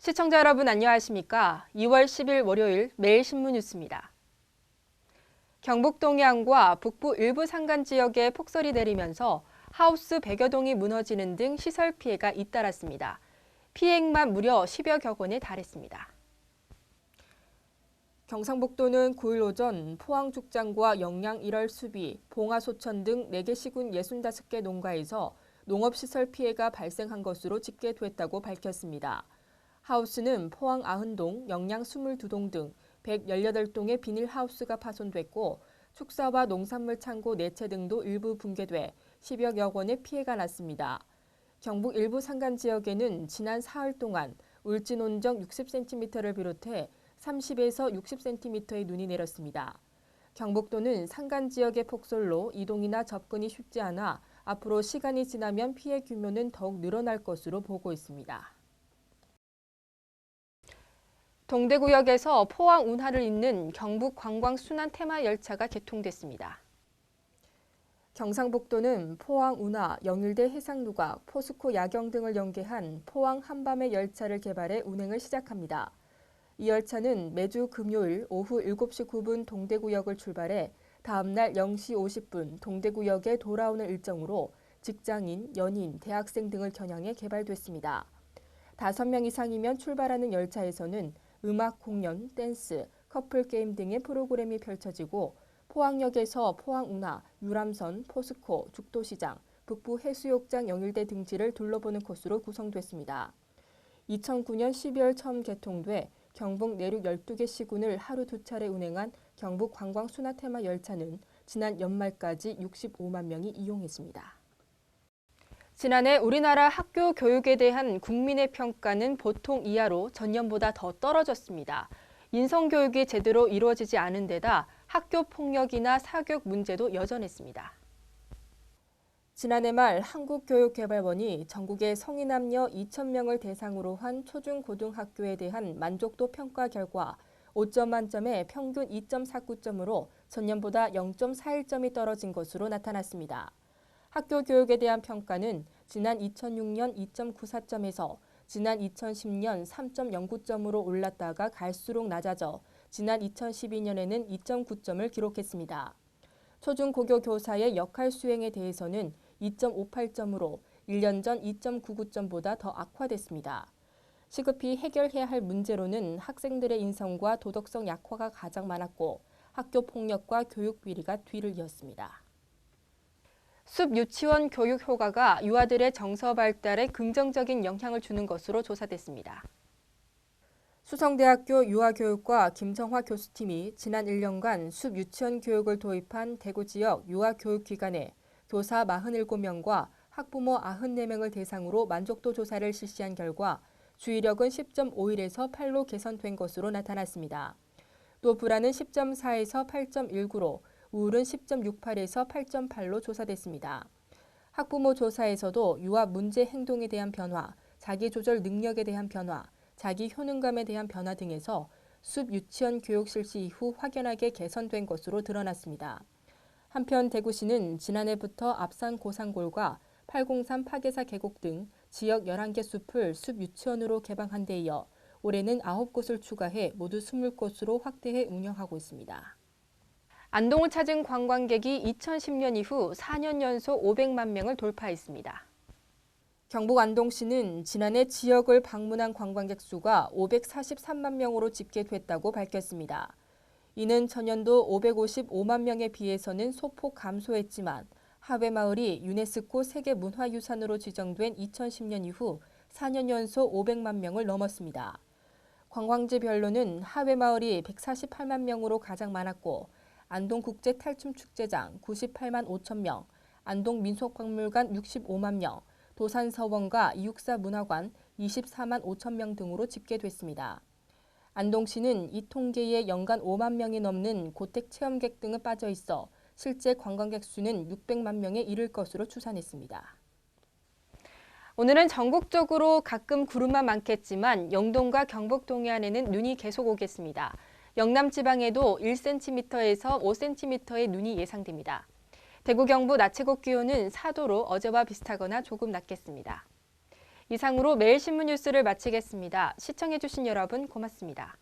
시청자 여러분 안녕하십니까? 2월 10일 월요일 매일신문 뉴스입니다. 경북 동해안과 북부 일부 산간 지역에 폭설이 내리면서 하우스 100여 동이 무너지는 등 시설 피해가 잇따랐습니다. 피해액만 무려 10여 원에 달했습니다. 경상북도는 9일 오전 포항 죽장과 영양 1월 수비, 봉화 소천 등 4개 시군 65개 농가에서 농업시설 피해가 발생한 것으로 집계됐다고 밝혔습니다. 하우스는 포항 90동, 영양 22동 등 118동의 비닐하우스가 파손됐고 축사와 농산물 창고 4채 등도 일부 붕괴돼 10여 원의 피해가 났습니다. 경북 일부 산간 지역에는 지난 사흘 동안 울진 온정 60cm를 비롯해 30에서 60cm의 눈이 내렸습니다. 경북도는 산간 지역의 폭설로 이동이나 접근이 쉽지 않아 앞으로 시간이 지나면 피해 규모는 더욱 늘어날 것으로 보고 있습니다. 동대구역에서 포항 운하를 잇는 경북 관광 순환 테마 열차가 개통됐습니다. 경상북도는 포항 운하, 영일대 해상누각, 포스코 야경 등을 연계한 포항 한밤의 열차를 개발해 운행을 시작합니다. 이 열차는 매주 금요일 오후 7시 9분 동대구역을 출발해 다음날 0시 50분 동대구역에 돌아오는 일정으로 직장인, 연인, 대학생 등을 겨냥해 개발됐습니다. 5명 이상이면 출발하는 열차에서는 음악 공연, 댄스, 커플 게임 등의 프로그램이 펼쳐지고 포항역에서 포항운하, 유람선, 포스코, 죽도시장, 북부 해수욕장 영일대 등지를 둘러보는 코스로 구성됐습니다. 2009년 12월 처음 개통돼 경북 내륙 12개 시군을 하루 2차례 운행한 경북 관광 순화 테마 열차는 지난 연말까지 65만 명이 이용했습니다. 지난해 우리나라 학교 교육에 대한 국민의 평가는 보통 이하로 전년보다 더 떨어졌습니다. 인성교육이 제대로 이루어지지 않은 데다 학교 폭력이나 사교육 문제도 여전했습니다. 지난해 말 한국교육개발원이 전국의 성인 남녀 2,000명을 대상으로 한 초중고등학교에 대한 만족도 평가 결과 5점 만점에 평균 2.49점으로 전년보다 0.41점이 떨어진 것으로 나타났습니다. 학교 교육에 대한 평가는 지난 2006년 2.94점에서 지난 2010년 3.09점으로 올랐다가 갈수록 낮아져 지난 2012년에는 2.9점을 기록했습니다. 초중고교 교사의 역할 수행에 대해서는 2.58점으로 1년 전 2.99점보다 더 악화됐습니다. 시급히 해결해야 할 문제로는 학생들의 인성과 도덕성 약화가 가장 많았고 학교 폭력과 교육 비리가 뒤를 이었습니다. 숲 유치원 교육 효과가 유아들의 정서 발달에 긍정적인 영향을 주는 것으로 조사됐습니다. 수성대학교 유아교육과 김정화 교수팀이 지난 1년간 숲 유치원 교육을 도입한 대구 지역 유아교육기관에 교사 47명과 학부모 94명을 대상으로 만족도 조사를 실시한 결과 주의력은 10.51에서 8로 개선된 것으로 나타났습니다. 또 불안은 10.4에서 8.19로 우울은 10.68에서 8.8로 조사됐습니다. 학부모 조사에서도 유아 문제 행동에 대한 변화, 자기조절 능력에 대한 변화, 자기 효능감에 대한 변화 등에서 숲 유치원 교육 실시 이후 확연하게 개선된 것으로 드러났습니다. 한편 대구시는 지난해부터 압산 고산골과 803 파괴사 계곡 등 지역 11개 숲을 숲 유치원으로 개방한 데 이어 올해는 9곳을 추가해 모두 20곳으로 확대해 운영하고 있습니다. 안동을 찾은 관광객이 2010년 이후 4년 연속 500만 명을 돌파했습니다. 경북 안동시는 지난해 지역을 방문한 관광객 수가 543만 명으로 집계됐다고 밝혔습니다. 이는 전년도 555만 명에 비해서는 소폭 감소했지만 하회마을이 유네스코 세계문화유산으로 지정된 2010년 이후 4년 연속 500만 명을 넘었습니다. 관광지별로는 하회마을이 148만 명으로 가장 많았고 안동국제탈춤축제장 98만 5천 명, 안동민속박물관 65만 명, 도산서원과 이육사 문화관 24만 5천 명 등으로 집계됐습니다. 안동시는 이 통계에 연간 5만 명이 넘는 고택 체험객 등은 빠져 있어 실제 관광객 수는 600만 명에 이를 것으로 추산했습니다. 오늘은 전국적으로 가끔 구름만 많겠지만 영동과 경북 동해안에는 눈이 계속 오겠습니다. 영남 지방에도 1cm에서 5cm의 눈이 예상됩니다. 대구 경북 낮 최고 기온은 4도로 어제와 비슷하거나 조금 낮겠습니다. 이상으로 매일 신문 뉴스를 마치겠습니다. 시청해주신 여러분 고맙습니다.